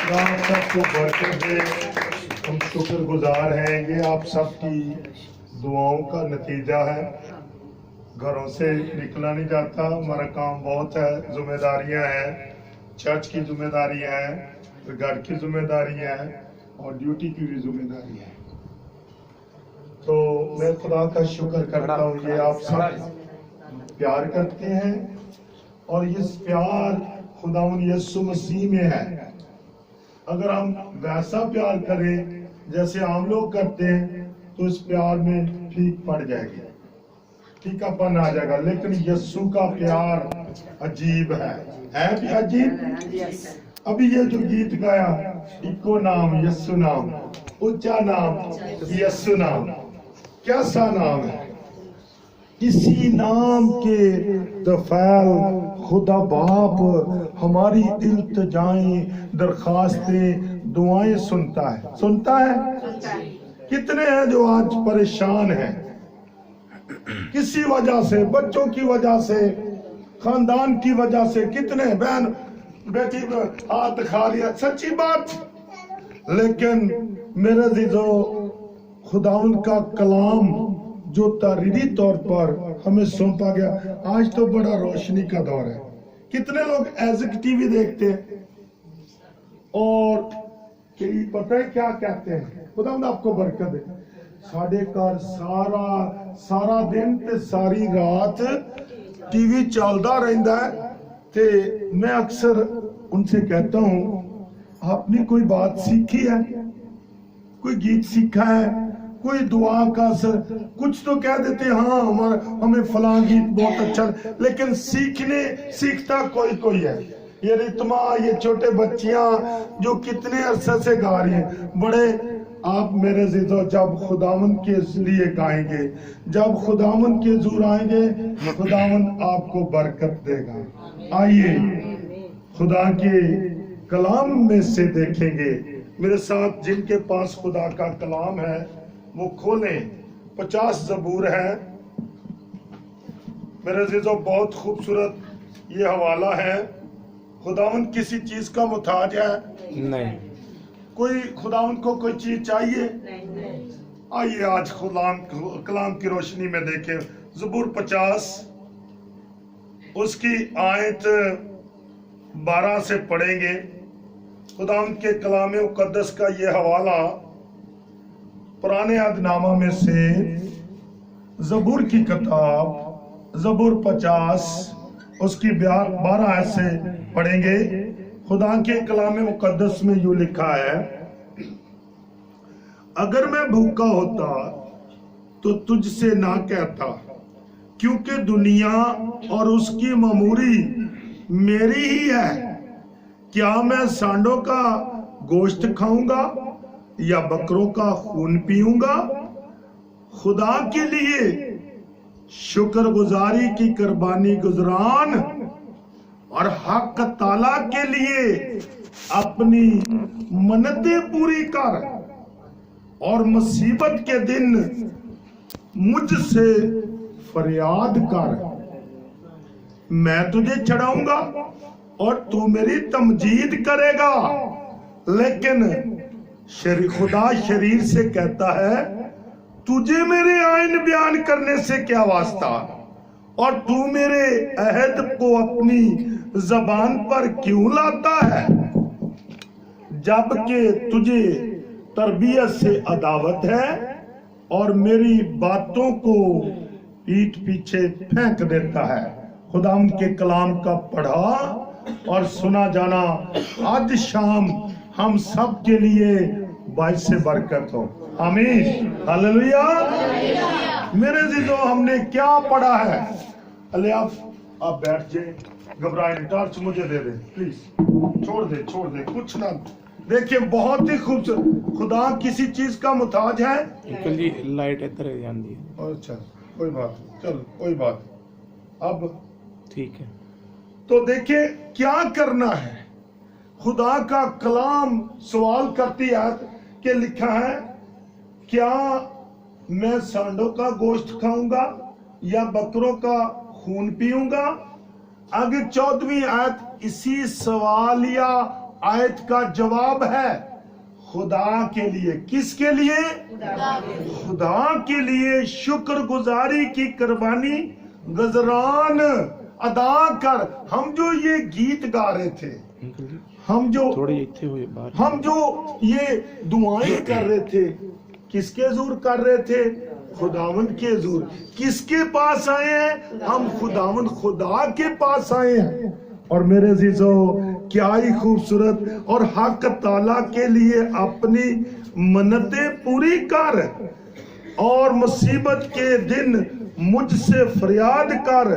आप सबको बरकत दे। हम शुक्रगुजार हैं। ये आप सबकी दुआओं का नतीजा है। घरों से निकला नहीं जाता, हमारा काम बहुत है, जिम्मेदारियां हैं, चर्च की जिम्मेदारियां हैं, घर की जिम्मेदारियां हैं और ड्यूटी की भी जिम्मेदारी है। तो मैं खुदा का शुक्र करता हूँ, ये आप सब प्यार करते हैं और ये प्यार खुदावंद यीशु मसीह में है। अगर हम वैसा प्यार करें जैसे आम लोग करते हैं तो इस प्यार में फीक पड़ जाएगी, फीकापन आ जाएगा। लेकिन यीशु का प्यार अजीब है भी अजीब। अभी ये जो गीत गाया, इको नाम यीशु नाम, ऊंचा नाम यीशु नाम, कैसा नाम है। इसी नाम के दफैल खुदा बाप हमारी इल्तिजाएं, दरखास्तें, दुआएं सुनता है। कितने हैं जो आज परेशान हैं किसी वजह से, बच्चों की वजह से, खानदान की वजह से। कितने बहन बेटी हाथ खा लिया, सच्ची बात। लेकिन मेरे अजीजो, खुदावंद का कलाम जो तहरीरी तौर पर हमें सौंपा गया, आज तो बड़ा रोशनी का दौर है। कितने लोग एज़िक टीवी देखते हैं और पता है क्या कहते हैं, खुदावंद आपको बरकत दे। साढ़े घर सारा दिन ते सारी रात टीवी चलता रहता है। ते मैं अक्सर उनसे कहता हूँ, आपने कोई बात सीखी है, कोई गीत सीखा है, कोई दुआ का असर, कुछ तो कह देते हैं, हाँ हमें फलां गीत बहुत अच्छा, लेकिन सीखता कोई है। ये रितमा, ये छोटे बच्चियां जो कितने अरसे से गा रही हैं, बड़े आप मेरे जीजो जब खुदावंद के लिए गाएंगे, जब खुदावंद के ज़ूर आएंगे, खुदावंद आपको बरकत देगा। आइए खुदा के कलाम में से देखेंगे। मेरे साथ जिनके पास खुदा का कलाम है वो खोलें। 50 ज़बूर है मेरे अजीजों, बहुत खूबसूरत ये हवाला है। खुदावंद किसी चीज का मुताज है नहीं। कोई खुदावंद को कोई चीज चाहिए? आइए आज कलाम की रोशनी में देखें। ज़बूर 50 उसकी आयत 12 से पढ़ेंगे। खुदावंद के कलाम मुक़द्दस का ये हवाला पुराने अहदनामा में से ज़बूर की किताब ज़बूर 50 उसकी 12 आयत से पढ़ेंगे। खुदा के कलाम मुक़द्दस में यूं लिखा है, अगर मैं भूखा होता तो तुझसे ना कहता, क्योंकि दुनिया और उसकी ममूरी मेरी ही है। क्या मैं सांडों का गोश्त खाऊंगा या बकरों का खून पीऊंगा? खुदा के लिए शुक्रगुजारी की कुर्बानी गुजरान और हक ताला के लिए अपनी मन्नतें पूरी कर और मुसीबत के दिन मुझसे फरियाद कर। मैं तुझे चढ़ाऊंगा और तू मेरी तमजीद करेगा। लेकिन खुदा शरीर से कहता है, तुझे मेरे आइन बयान करने से क्या वास्ता, और तू मेरे अहद को अपनी जबान पर क्यों लाता है, जबकि तुझे तरबियत से अदावत है और मेरी बातों को पीठ पीछे फेंक देता है। खुदा उनके कलाम का पढ़ा और सुना जाना आज शाम हम सब के लिए बाइस से बरकत हो। आमीन, हालेलुया। मेरे जीजो, हमने क्या पढ़ा है? अले आप बैठ जाए, घबराए नहीं। टॉर्च मुझे दे दे प्लीज। छोड़ दे कुछ ना। देखिए बहुत ही खूबसूरत। खुदा किसी चीज का मुताज है? लाइट इधर जाती है। अच्छा कोई बात, चल कोई बात। अब ठीक है, तो देखिए क्या करना है। खुदा का कलाम सवाल करती है कि लिखा है, क्या मैं सांडों का गोश्त खाऊंगा या बकरों का खून पीऊंगा? आगे 14वीं आयत इसी सवालिया آیت کا جواب ہے خدا کے لیے. کس کے لیے؟ خدا کے لیے شکر گزاری کی قربانی گزران ادا کر. ہم جو یہ گیت گا رہے تھے، ہم جو یہ دعائیں کر رہے تھے، کس کے حضور کر رہے تھے؟ خداوند کے حضور. کس کے پاس آئے ہیں؟ ہم خداوند خدا کے پاس آئے ہیں. اور میرے عزیزو، کیا ہی خوبصورت. اور حق تعالیٰ کے لیے اپنی منتیں پوری کر، اور مصیبت کے دن مجھ سے فریاد کر.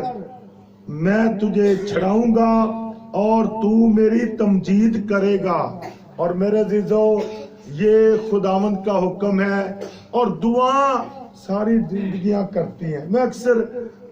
میں تجھے چھڑاؤں گا اور تو میری تمجید کرے گا. اور میرے عزیزو، یہ خداوند کا حکم ہے. اور دعا ساری زندگیاں کرتی ہیں. میں اکثر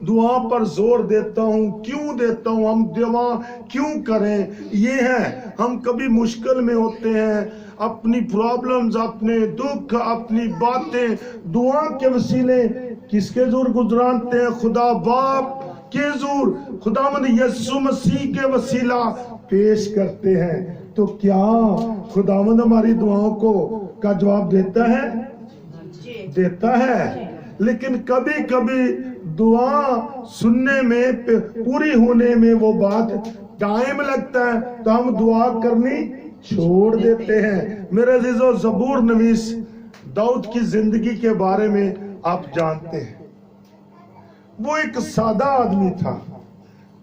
دعا پر زور دیتا ہوں. کیوں دیتا ہوں؟ ہم دعا کیوں کریں؟ یہ ہے، ہم کبھی مشکل میں ہوتے ہیں، اپنی پرابلمز، اپنے دکھ، اپنی باتیں دعا کے وسیلے کس کے حضور گزرانتے ہیں؟ خدا باپ کے حضور، خداوند یسوع مسیح کے وسیلہ پیش کرتے ہیں. تو کیا خداوند ہماری دعاؤں کو کا جواب دیتا ہے؟ دیتا ہے. لیکن کبھی کبھی دعا سننے میں، پوری ہونے میں وہ بات ٹائم لگتا ہے، تو ہم دعا کرنی چھوڑ دیتے ہیں. میرے عزیزو، زبور نویس داؤد کی زندگی کے بارے میں آپ جانتے ہیں. وہ ایک سادہ آدمی تھا،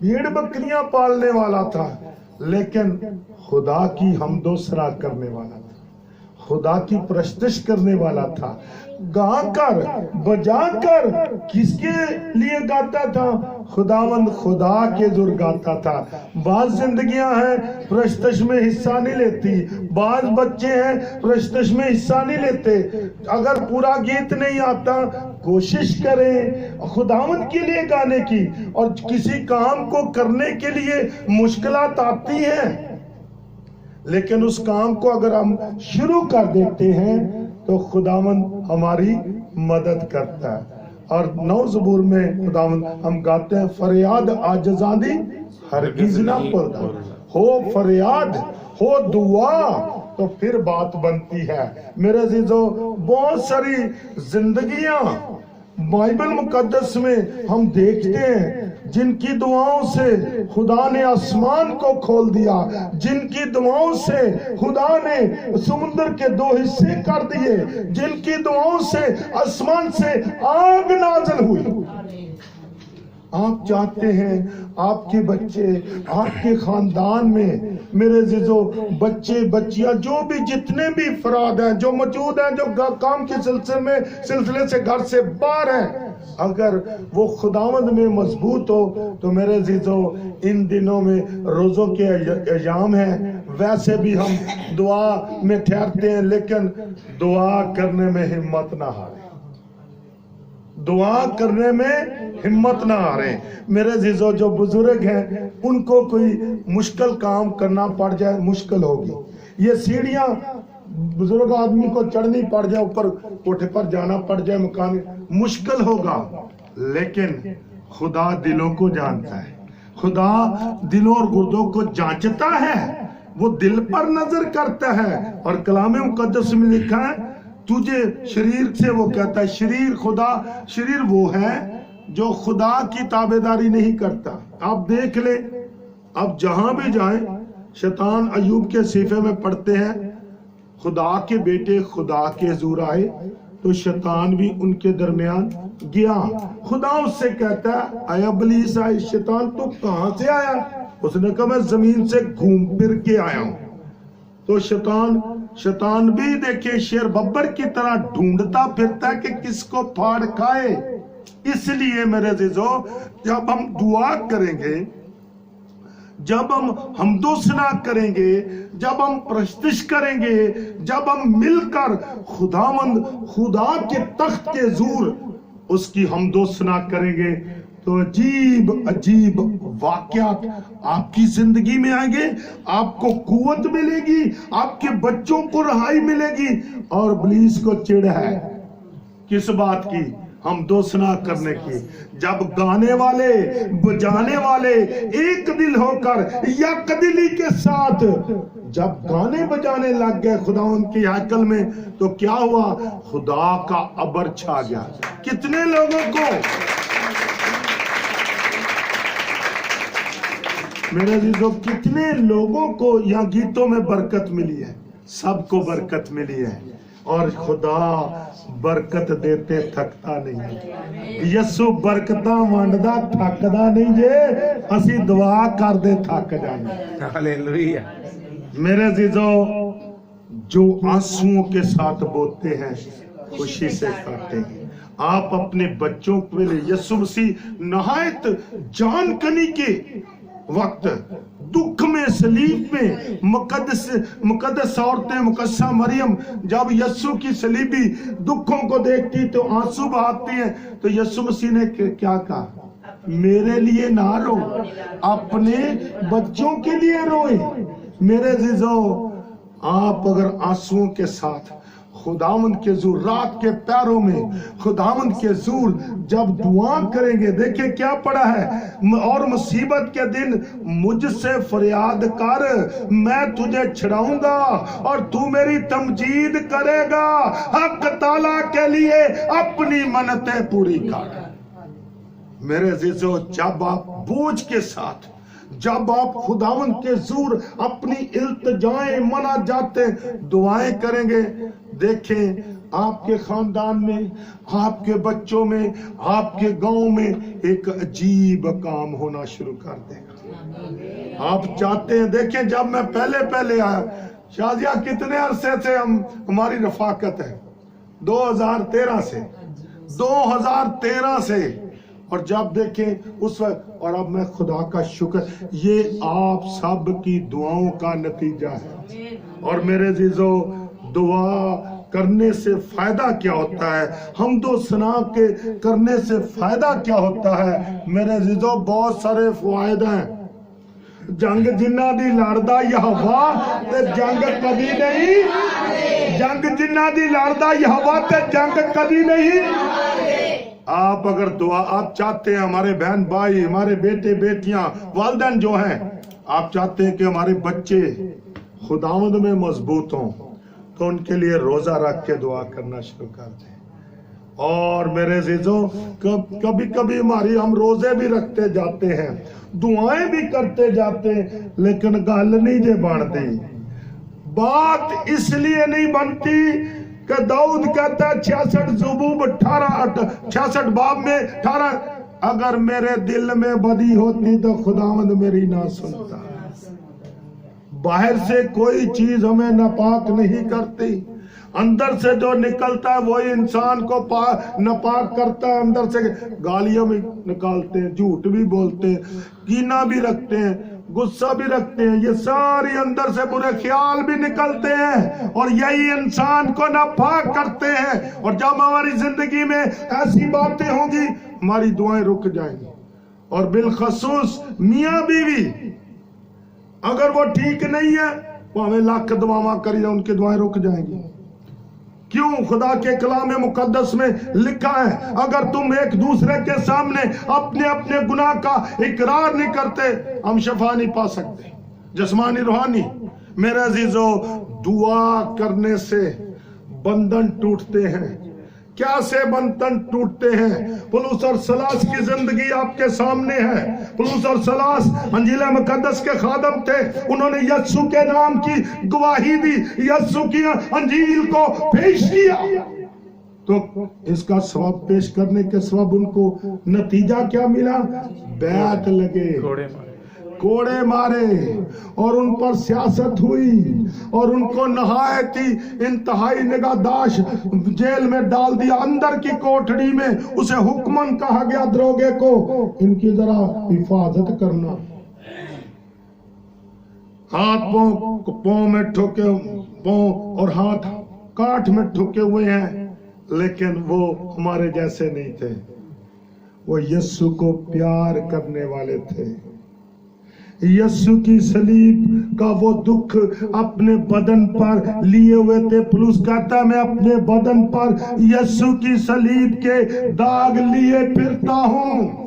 بھیڑ بکریاں پالنے والا تھا، لیکن خدا کی حمد و ثنا کرنے والا تھا، خدا کی پرستش کرنے والا تھا. گا کر، بجا کر کس کے لیے گاتا تھا؟ خداوند خدا کے حضور گاتا تھا. بعض زندگیاں ہیں پرستش میں حصہ نہیں لیتی، بعض بچے ہیں پرستش میں حصہ نہیں لیتے. اگر پورا گیت نہیں آتا، کوشش کریں خداوند کے لیے گانے کی. اور کسی کام کو کرنے کے لیے مشکلات آتی ہیں، لیکن اس کام کو اگر ہم شروع کر دیتے ہیں تو خداوند ہماری مدد کرتا ہے. اور 9 زبور میں خداوند ہم گاتے ہیں، فریاد عاجزاں دی ہرگز نہ پردا. ہو فریاد، ہو دعا، تو پھر بات بنتی ہے. میرے عزیزو، بہت ساری زندگیاں بائبل مقدس میں ہم دیکھتے ہیں جن کی دعاؤں سے خدا نے آسمان کو کھول دیا، جن کی دعاؤں سے خدا نے سمندر کے 2 حصے کر دیے، جن کی دعاؤں سے آسمان سے آگ نازل ہوئی. آپ چاہتے ہیں آپ کے بچے، آپ کے خاندان میں، میرے عزیزو، بچے بچیاں جو بھی جتنے بھی افراد ہیں جو موجود ہیں، جو کام کے سلسلے سے گھر سے باہر ہیں، اگر وہ خداوند میں مضبوط ہو تو میرے عزیزو، ان دنوں میں روزوں کے ایام ہیں، ویسے بھی ہم دعا میں ٹھہرتے ہیں، لیکن دعا کرنے میں ہمت نہ ہاریں. دعا کرنے میں ہمت نہ ہاریں. میرے عزیزو، جو بزرگ ہیں ان کو کوئی مشکل کام کرنا پڑ جائے، مشکل ہوگی. یہ سیڑھیاں بزرگ آدمی کو چڑھنی پڑ جائے، اوپر کوٹھے پر جانا پڑ جائے، مکان مشکل ہوگا. لیکن خدا دلوں کو جانتا ہے، خدا دلوں اور گردوں کو جانچتا ہے، وہ دل پر نظر کرتا ہے. اور کلام مقدس میں لکھا ہے، تجھے شریر سے، وہ کہتا ہے شریر وہ ہے جو خدا کی تابعداری نہیں کرتا. آپ دیکھ لیں، اب جہاں بھی جائیں، شیطان ایوب کے صحیفے میں پڑھتے ہیں، خدا کے بیٹے خدا کے حضور آئے تو شیطان بھی ان کے درمیان گیا. خدا اس سے کہتا ہے، اے ابلیس، آئے شیطان، تو کہاں سے آیا؟ اس نے کہا، میں زمین سے گھوم پھر کے آیا ہوں. تو شیطان بھی دیکھیں شیر ببر کی طرح ڈھونڈتا پھرتا ہے کہ کس کو پھاڑ کھائے. اس لیے میرے عزیزو، جب ہم دعا کریں گے، جب ہم حمد و ثنا کریں گے، جب ہم پرستش کریں گے، جب ہم مل کر خدا کے تخت کے حضور اس کی حمد و ثنا کریں گے، تو عجیب عجیب واقعات آپ کی زندگی میں آئیں گے. آپ کو قوت ملے گی، آپ کے بچوں کو رہائی ملے گی. اور ابلیس کو چڑ ہے کس بات کی؟ حمد و ثنا کرنے کی. جب گانے والے بجانے والے ایک دل ہو کر یک دلی کے ساتھ جب گانے بجانے لگ گئے خدا ان کی ہیکل میں تو کیا ہوا؟ خدا کا ابر چھا گیا. کتنے لوگوں کو میرے عزیزو کتنے لوگوں کو یہاں گیتوں میں برکت ملی ہے. سب کو برکت ملی ہے اور خدا برکت دیتے تھکتا نہیں. یسو برکتاں وانڈدا تھکدا نہیں جے اسی دعا کر دے تھک جانے. ہاللویہ. میرے عزیزو جو آنسوؤں کے ساتھ بوتے ہیں خوشی سے کھاتے ہیں. آپ اپنے بچوں کے لیے یسوع مسیح نہایت جان کنی کے وقت دکھ میں صلیب میں مقدس عورتیں مقدسہ مریم جب یسوع کی صلیبی دکھوں کو دیکھتی تو آنسو بہاتی ہیں تو یسوع مسیح نے کیا کہا؟ میرے لیے نہ رو اپنے بچوں کے لیے روئے. میرے عزیزو آپ اگر آنسوؤں کے ساتھ خداوند کے حضور رات کے پیروں میں خداوند کے حضور جب دعا کریں گے، دیکھیں کیا پڑا ہے، اور مصیبت کے دن مجھ سے فریاد کر میں تجھے چھڑاؤں گا اور تو میری تمجید کرے گا. حق تعالیٰ کے لیے اپنی منتیں پوری کر. میرے عزیزو جب آپ بوجھ کے ساتھ جب آپ خداوند کے حضور اپنی التجائیں مناجاتیں دعائیں کریں گے، دیکھیں آپ کے خاندان میں آپ کے بچوں میں آپ کے گاؤں میں ایک عجیب کام ہونا شروع کر دے گا. آپ چاہتے ہیں، دیکھیں جب میں پہلے آیا شازیہ کتنے عرصے سے ہماری رفاقت ہے 2013 سے اور جب دیکھیں اس وقت اور اب میں خدا کا شکر یہ آپ سب کی دعاؤں کا نتیجہ ہے. اور میرے عزیزو دعا کرنے سے فائدہ کیا ہوتا ہے؟ حمد و ثنا کے کرنے سے فائدہ کیا ہوتا ہے؟ میرے عزیزو بہت سارے فوائد ہیں. جنگ جنہ دی لڑدا یہوہ تے جنگ کبھی نہیں. جنگ جنہ دی لڑدا یہوہ تے جنگ کبھی نہیں. آپ اگر دعا آپ چاہتے ہیں ہمارے بہن بھائی ہمارے بیٹے بیٹیاں والدین جو ہیں آپ چاہتے ہیں کہ ہمارے بچے خداوند میں مضبوط ہوں تو ان کے لیے روزہ رکھ کے دعا کرنا شروع کر دیں. اور میرے عزیزو کبھی ہم روزے بھی رکھتے جاتے ہیں دعائیں بھی کرتے جاتے ہیں لیکن گل نہیں جے بنتی. بات اس لیے نہیں بنتی کہ داؤد کہتا ہے 66 باب میں 18 اگر میرے دل میں بدی ہوتی تو خداوند میری نہ سنتا. باہر سے کوئی چیز ہمیں ناپاک نہیں کرتی، اندر سے جو نکلتا ہے وہی انسان کو ناپاک کرتا ہے. اندر سے گالیاں بھی نکالتے ہیں، جھوٹ بھی بولتے ہیں، کینہ بھی رکھتے ہیں، غصہ بھی رکھتے ہیں، یہ ساری اندر سے برے خیال بھی نکلتے ہیں اور یہی انسان کو ناپاک کرتے ہیں. اور جب ہماری زندگی میں ایسی باتیں ہوں گی ہماری دعائیں رک جائیں گی. اور بالخصوص میاں بیوی اگر وہ ٹھیک نہیں ہے وہ ہمیں لاکھ دعائیں کری ان کی دعائیں رک جائیں گی. کیوں؟ خدا کے کلام مقدس میں لکھا ہے اگر تم ایک دوسرے کے سامنے اپنے گناہ کا اقرار نہیں کرتے ہم شفا نہیں پا سکتے جسمانی روحانی. میرے عزیزو دعا کرنے سے بندھن ٹوٹتے ہیں. کیا سے بندھن ٹوٹتے ہیں؟ پولس اور سلاس کی زندگی آپ کے سامنے ہے. پولس اور سلاس انجیل مقدس کے خادم تھے، انہوں نے یسوع کے نام کی گواہی دی، یسوع کی انجیل کو پیش کیا. تو اس کا ثواب پیش کرنے کے سبب ان کو نتیجہ کیا ملا؟ بیعت لگے، کوڑے مارے اور ان پر سیاست ہوئی اور ان کو نہایت ہی انتہائی نگہداشت جیل میں ڈال دیا. اندر کی کوٹڑی میں اسے حکمن کہا گیا دروگے کو ان کی ذرا حفاظت کرنا. ہاتھ پاؤں میں ٹھوکے پاؤں اور ہاتھ کاٹ میں ٹھوکے ہوئے ہیں لیکن وہ ہمارے جیسے نہیں تھے. وہ یسوع کو پیار کرنے والے تھے. यीशु की सलीब का वो दुख अपने बदन पर लिए हुए थे। पुलुस कहता है मैं अपने बदन पर यीशु की सलीब के दाग लिए फिरता हूँ।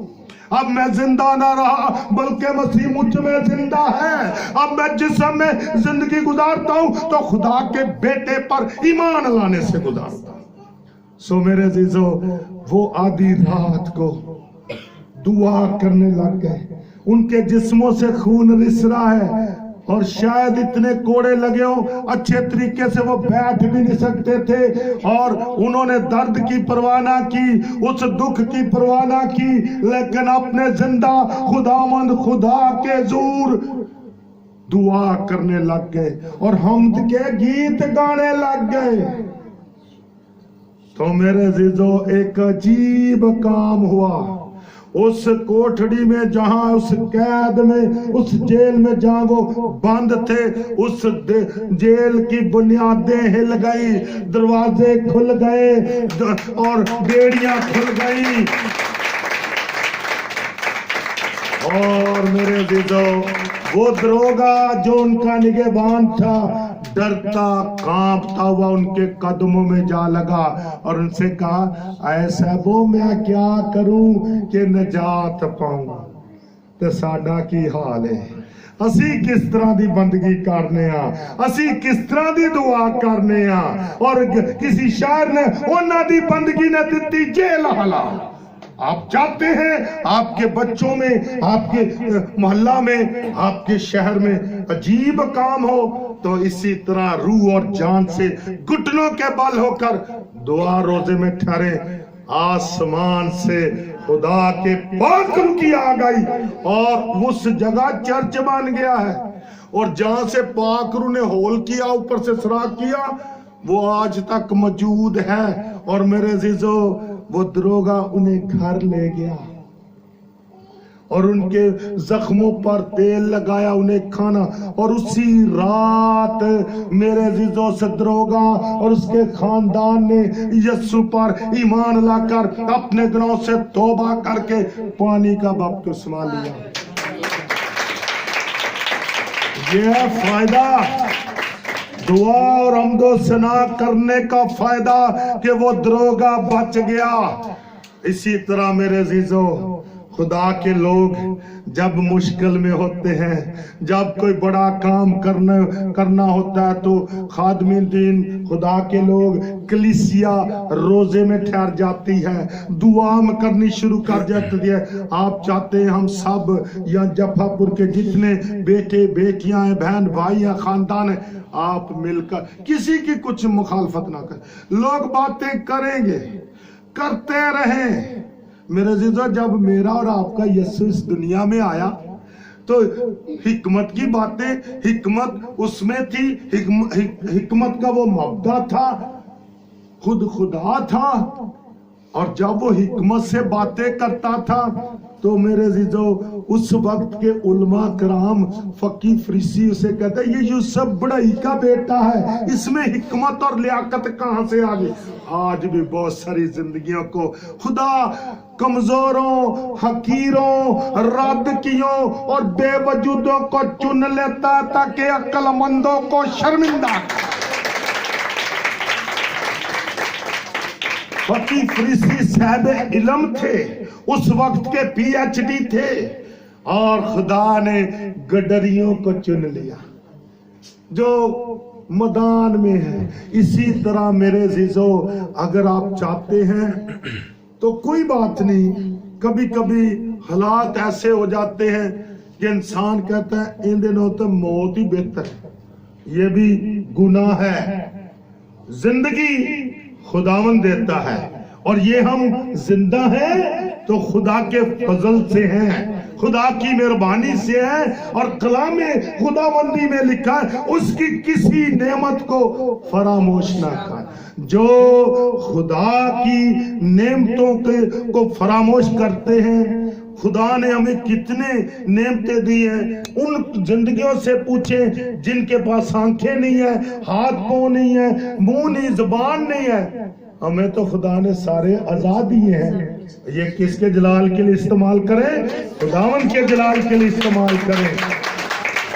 अब मैं जिंदा ना रहा बल्कि मसीह मुझ में जिंदा है। अब मैं जिस्म में जिंदगी गुजारता हूँ तो खुदा के बेटे पर ईमान लाने से गुजारता हूँ। सो मेरे अजीजों, वो आधी रात को दुआ करने लग गए। उनके जिस्मों से खून रिस रहा है और शायद इतने कोड़े लगे हो अच्छे तरीके से वो बैठ भी नहीं सकते थे, और उन्होंने दर्द की परवाह ना की, उस दुख की परवाह ना की, लेकिन अपने जिंदा खुदामंद खुदा के ज़ूर दुआ करने लग गए और हमद के गीत गाने लग गए। तो मेरे अजीजों, एक अजीब काम हुआ। उस कोठड़ी में जहां, उस कैद में, उस जेल में जहां वो बंद थे, उस जेल की बुनियादें हिल गई, दरवाजे खुल गए और बेड़ियां खुल गई। और मेरे अजीजों, वो दरोगा जो उनका निगहबान था डरता कांपता हुआ उनके कदमों में जा लगा और उनसे कहा, ऐसा वो मैं क्या करूं कि नजात पाऊं। ते साडा की हाल है, असी किस तरह दी बंदगी करने आ, असी किस तरह दी दुआ करने आ, और किसी शायर ने उन्हां दी बंदगी ने दित्ती जेल हला। आप चाहते हैं आपके बच्चों में, आपके मोहल्ला में, आपके शहर में अजीब काम हो, तो इसी तरह रूह और जान से घुटनों के बल होकर दुआ रोजे में ठहरे। आसमान से खुदा के पाकरू की आ गई और उस जगह चर्च बन गया है, और जहां से पाकरू ने होल किया, ऊपर से सुराख किया, वो आज तक मौजूद है। और मेरे अजीजों, वो दरोगा उन्हें घर ले गया और उनके जख्मों पर तेल लगाया, उन्हें खाना, और उसी रात मेरे अजीजों से दरोगा और उसके खानदान ने यीशु पर ईमान लाकर अपने गुनाहों से तौबा करके पानी का बपतिस्मा लिया। ये है फायदा दुआ और हमदो सना करने का फायदा कि वो दरोगा बच गया। इसी तरह मेरे अजीजों, खुदा के लोग जब मुश्किल में होते हैं, जब कोई बड़ा काम करना होता है, तो खादमीन दीन खुदा के लोग कलीसिया रोजे में ठहर जाती है, दुआ में करनी शुरू कर जाती है। आप चाहते हैं हम सब या जफापुर के जितने बेटे बेटियां हैं, बहन भाई हैं, खानदान है, आप मिलकर किसी की कुछ मुखालफत ना करें, लोग बातें करेंगे, करते रहें। मेरे अजीजों, जब मेरा और आपका यीशु इस दुनिया में आया तो हिकमत की बातें, हिकमत उसमें थी, हिकमत का वो मबदा था, खुद खुदा था, और जब वो हिकमत से बातें करता था तो मेरे अजीजों, उस वक्त के उलमा कराम, फकीह फरीसी उसे कहते ये यूसुफ बड़ाई का बेटा है, इसमें हिकमत और लियाकत कहां से आ गई। आज भी बहुत सारी जिंदगियों को खुदा कमजोरों, हकीरों, रादकियों और बेवजूदों को चुन लेता ताकि अक्लमंदों को शर्मिंदा। फकीह फरीसी साहब इल्म थे, उस वक्त के PhD थे, और खुदा ने गडरियों को चुन लिया जो मैदान में है। इसी तरह मेरे अजीजों, अगर आप चाहते हैं तो कोई बात नहीं, कभी कभी हालात ऐसे हो जाते हैं कि इंसान कहता है इन दिनों तो मौत ही बेहतर है। ये भी गुनाह है। जिंदगी खुदावन देता है, और ये हम जिंदा हैं तो खुदा के फजल से हैं, खुदा की मेहरबानी से है। और कलाम में खुदावंदी में लिखा है, उसकी किसी नेमत को फरामोश ना कर। जो खुदा की नेमतों को फरामोश करते हैं, खुदा ने हमें कितने नेमतें दी हैं, उन जिंदगियों से पूछें जिनके पास आंखें नहीं है, हाथ पांव नहीं है, मुंह नहीं, जुबान नहीं है। हमें तो खुदा ने सारे आजाद दिए हैं। ये किसके जलाल के लिए इस्तेमाल करें? खुदावन के जलाल के लिए इस्तेमाल करें।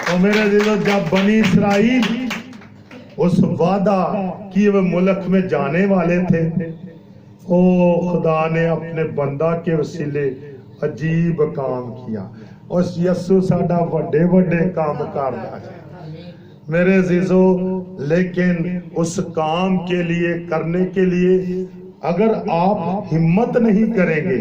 और मेरे दिलों जब बनी इसराइल उस वादा किए हुए मुल्क में जाने वाले थे, ओ खुदा ने अपने बंदा के वसीले अजीब काम किया। उस यस्सु साडा वड्डे वड्डे काम करदा है मेरे अजीजो, लेकिन उस काम के लिए करने के लिए अगर आप हिम्मत नहीं करेंगे,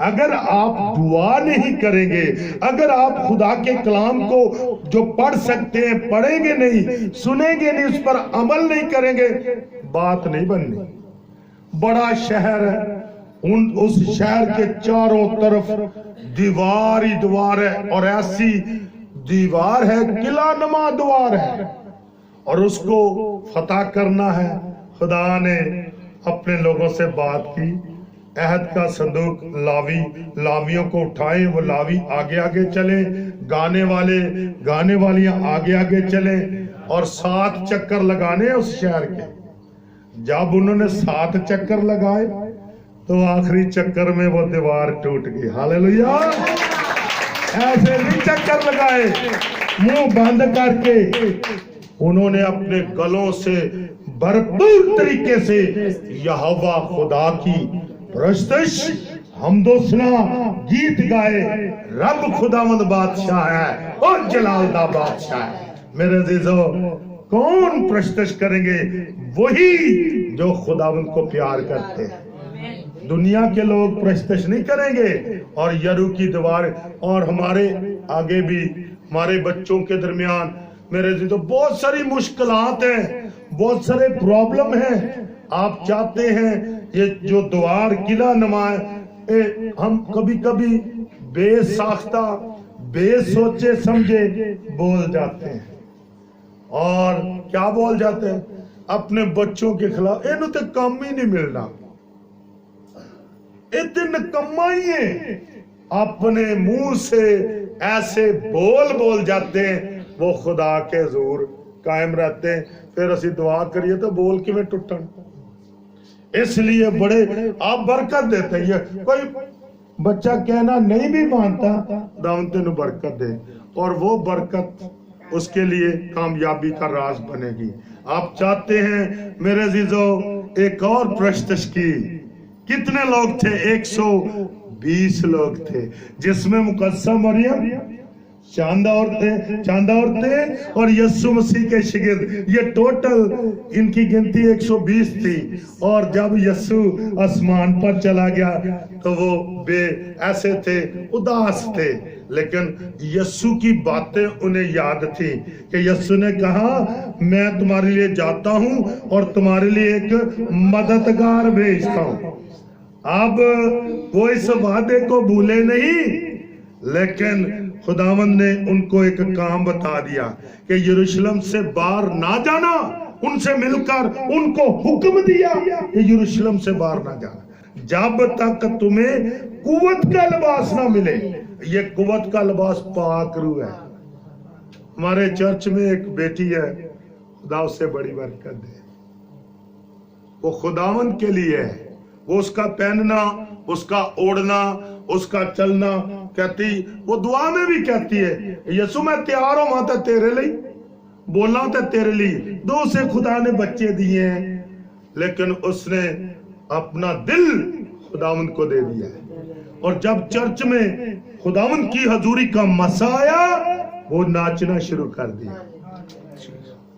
अगर आप दुआ नहीं करेंगे, अगर आप खुदा के कलाम को जो पढ़ सकते हैं पढ़ेंगे नहीं, सुनेंगे नहीं, उस पर अमल नहीं करेंगे, बात नहीं बननी। बड़ा शहर है, उस शहर के चारों तरफ दीवार ही दीवार है, और ऐसी दीवार है, किला नुमा दीवार है, और उसको फतह करना है। खुदा ने अपने लोगों से बात की, अहद का संदूक लावियों को उठाए, वो लावी आगे आगे चले, गाने वालियां आगे आगे चले, और 7 चक्कर लगाने उस शहर के। जब उन्होंने 7 चक्कर लगाए तो आखिरी चक्कर में वो दीवार टूट गई। हालेलुया। ऐसे नहीं चक्कर लगाए, मुंह बंद करके उन्होंने अपने गलों से भरपूर तरीके से यहोवा खुदा की प्रस्तुश हमदोसना गीत गाए। रब खुदावंद बादशाह है और जलालदा बादशाह है। मेरे अजीजों, कौन प्रस्तुश करेंगे? वही जो खुदावंद को प्यार करते हैं। दुनिया के लोग प्रस्तुश नहीं करेंगे। और यरू की दीवार, और हमारे आगे भी हमारे बच्चों के दरमियान मेरे जी तो बहुत सारी मुश्किलात हैं, बहुत सारे प्रॉब्लम हैं। आप चाहते हैं ये जो द्वार किला नुमा है, हम कभी कभी बेसाख्ता बेसोचे समझे बोल जाते हैं। और क्या बोल जाते हैं? अपने बच्चों के खिलाफ, इन्हें तो काम ही नहीं मिलना, इतने निकम्मा ही है। अपने मुंह से ऐसे बोल जाते हैं, वो खुदा के हुजूर कायम रहते हैं। फिर असी दुआ करिए तो बोल किवें टुटन। इसलिए बड़े आप बरकत देते हैं। कोई बच्चा कहना नहीं भी मानता, दाऊद तेनू बरकत दे, और वो बरकत उसके लिए कामयाबी का राज बनेगी। आप चाहते हैं मेरे अजीजों एक और प्रस्तुश की? कितने लोग थे? 120 लोग थे, जिसमें मुकद्दसा मरियम, चांदा औरतें और यस्सु मसीह के शिगिर्द, ये टोटल इनकी गिनती 120 थी। और जब यस्सु आसमान पर चला गया तो वो ऐसे थे, उदास थे, लेकिन यस्सु की बातें उन्हें याद थी कि यस्सु ने कहा मैं तुम्हारे लिए जाता हूं और तुम्हारे लिए एक मददगार भेजता हूं। अब वो इस वादे को भूले नहीं, लेकिन खुदावंद ने उनको एक काम बता दिया कि यरूशलेम से बाहर ना जाना। उनसे मिलकर उनको हुक्म दिया कि यरूशलेम से बाहर ना जाना जब तक तुम्हें कुव्वत का लिबास ना मिले। ये कुव्वत का लिबास पाक रूह है। हमारे चर्च में एक बेटी है, खुदा उससे बड़ी बरकत दे, वो खुदावंद के लिए है। वो उसका पहनना, उसका ओढ़ना, उसका चलना, कहती वो दुआ में भी कहती है यसु मैं तैयार हूं माता तेरे लिए, बोला तो तेरे लिए। दो से खुदा ने बच्चे दिए हैं, लेकिन उसने अपना दिल खुदावंद को दे दिया है। और जब चर्च में खुदावंद की हजूरी का मसा आया, वो नाचना शुरू कर दिया।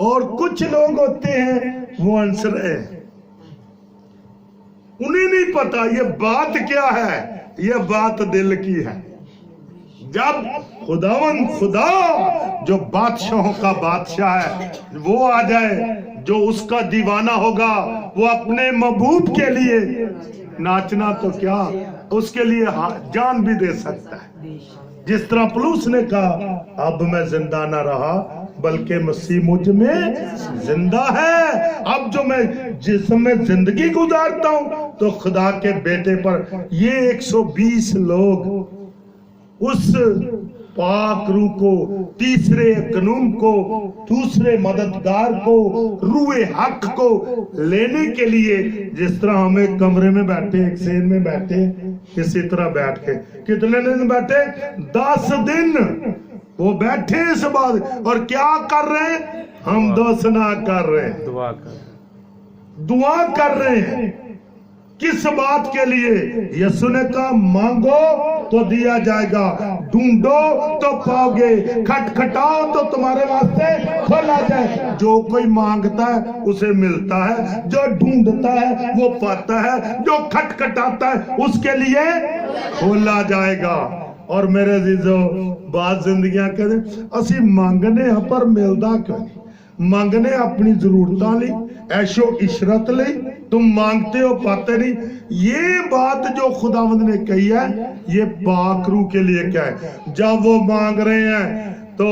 और कुछ लोग होते हैं वो हंस रहे हैं, उन्हें नहीं पता ये बात क्या है, ये बात दिल की है। जब खुदा जो बादशाहों का बादशाह है वो आ जाए, जो उसका दीवाना होगा, वो अपने महबूब के लिए नाचना तो क्या, उसके लिए जान भी दे सकता है। जिस तरह पौलुस ने कहा अब मैं जिंदा ना रहा बल्कि मसीह मुझ में जिंदा है। अब जो मैं जिसमें जिंदगी गुजारता हूं तो खुदा के बेटे पर ये 120 लोग उस पाक रूह को, तीसरे कानून को, दूसरे मददगार को, रूए हक को लेने के लिए, जिस तरह हम एक कमरे में बैठे, एक सेन में बैठे, इसी तरह बैठ के कितने दिन बैठे? 10 दिन وہ بیٹھے اس بات اور کیا کر رہے ہیں؟ ہم دوسنا کر رہے ہیں، دعا کر رہے ہیں۔ کس بات کے لیے؟ یسوع نے کہا مانگو تو دیا جائے گا، ڈھونڈو تو پاؤ گے، کھٹکھٹاؤ تو تمہارے واسطے کھولا جائے۔ جو کوئی مانگتا ہے اسے ملتا ہے، جو ڈھونڈتا ہے وہ پاتا ہے، جو کھٹکھٹاتا ہے اس کے لیے کھولا جائے گا۔ اور میرے عزیزو، بعض زندگیاں کہتے ہیں اسی مانگنے ہاں پر ملدا کیوں نہیں؟ مانگنے اپنی ضرورتاں لی، عیش و عشرت لی، تم مانگتے ہو پاتے نہیں۔ یہ بات جو خداوند نے کہی ہے یہ پاک روح کے لیے کیا ہے؟ جب وہ مانگ رہے ہیں تو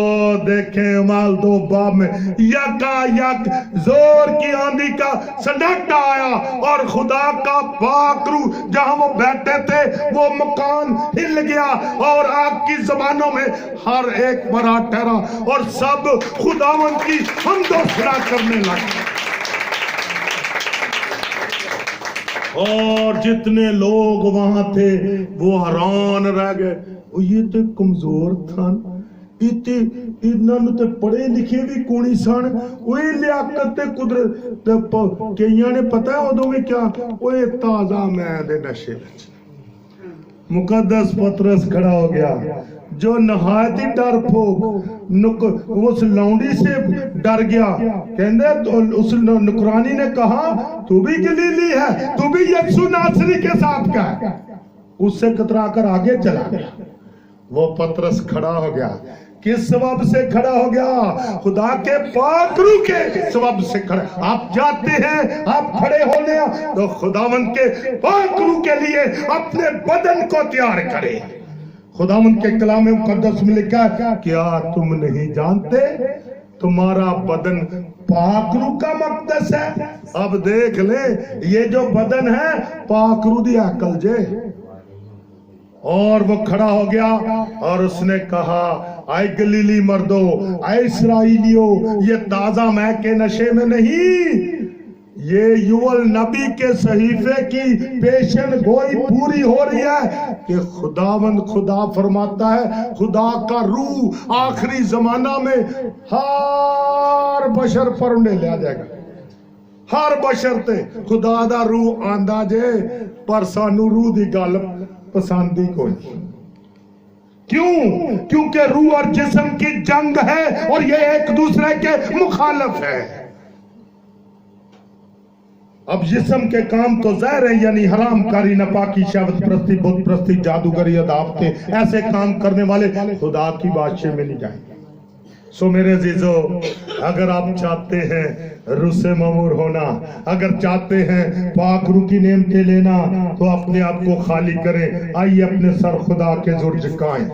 دیکھیں اعمال 2 میں یکا یک زور کی آندھی کا سنڈاٹا آیا اور خدا کا پاک روح جہاں وہ بیٹھے تھے وہ مکان ہل گیا اور آگ کی زبانوں میں ہر ایک برا ٹھہرا اور سب خداوند کی حمد و ثنا کرنے لگے۔ اور جتنے لوگ وہاں تھے وہ حیران رہ گئے، یہ تو کمزور تھا، انہوں نے پڑھے لکھے بھی کونی سن، وہی لیاقت تے قدرت کئیاں نے پتہ ہے ادو بھی کیا، وہ تازہ میں دے نشے۔ مقدس پطرس کھڑا ہو گیا جو نہایت ہی ڈر پھوک اس لونڈی سے ڈر گیا، کہندے اس نکرانی نے کہا تو بھی گلیلی ہے، تو بھی یسوع ناصری کے ساتھ کا ہے، اس سے کترا کر آگے چلا گیا۔ وہ پطرس کھڑا ہو گیا، کس سبب سے کھڑا ہو گیا؟ خدا کے پاک روح کے سبب سے کھڑا۔ آپ جاتے ہیں، آپ کھڑے ہونے تو خداوند کے پاک روح کے لیے اپنے بدن کو تیار کریں۔ خداوند کے کلام مقدس میں لکھا ہے کیا تم نہیں جانتے تمہارا بدن پاک روح کا مقدس ہے؟ اب دیکھ لیں یہ جو بدن ہے پاک روح دی عقل جے۔ اور وہ کھڑا ہو گیا اور اس نے کہا اے گلیلی مردو، اے اسرائیلیو، یہ تازہ مے کے نشے میں نہیں، یہ یوول نبی کے صحیفے کی پیشن گوئی پوری ہو رہی ہے کہ خداوند خدا فرماتا ہے خدا کا روح آخری زمانہ میں ہر بشر پر انہیں لیا جائے گا۔ ہر بشر تے خدا دا روح آندا جے، پر سانو روح دی گل پسندی کوئی۔ کیوں؟ کیونکہ روح اور جسم کی جنگ ہے اور یہ ایک دوسرے کے مخالف ہے۔ اب جسم کے کام تو ظاہر ہے، یعنی حرام کاری، ناپاکی، شہوت پرستی، بت پرستی، جادوگری، عداوتیں، ایسے کام کرنے والے خدا کی بادشاہی میں نہیں جائیں گے۔ سو میرے عزیزو، اگر آپ چاہتے ہیں روح سے مامور ہونا، اگر چاہتے ہیں پاک روح کی نعمتیں لینا، تو اپنے آپ کو خالی کریں۔ آئیے اپنے سر خدا کے زور جھکائیں۔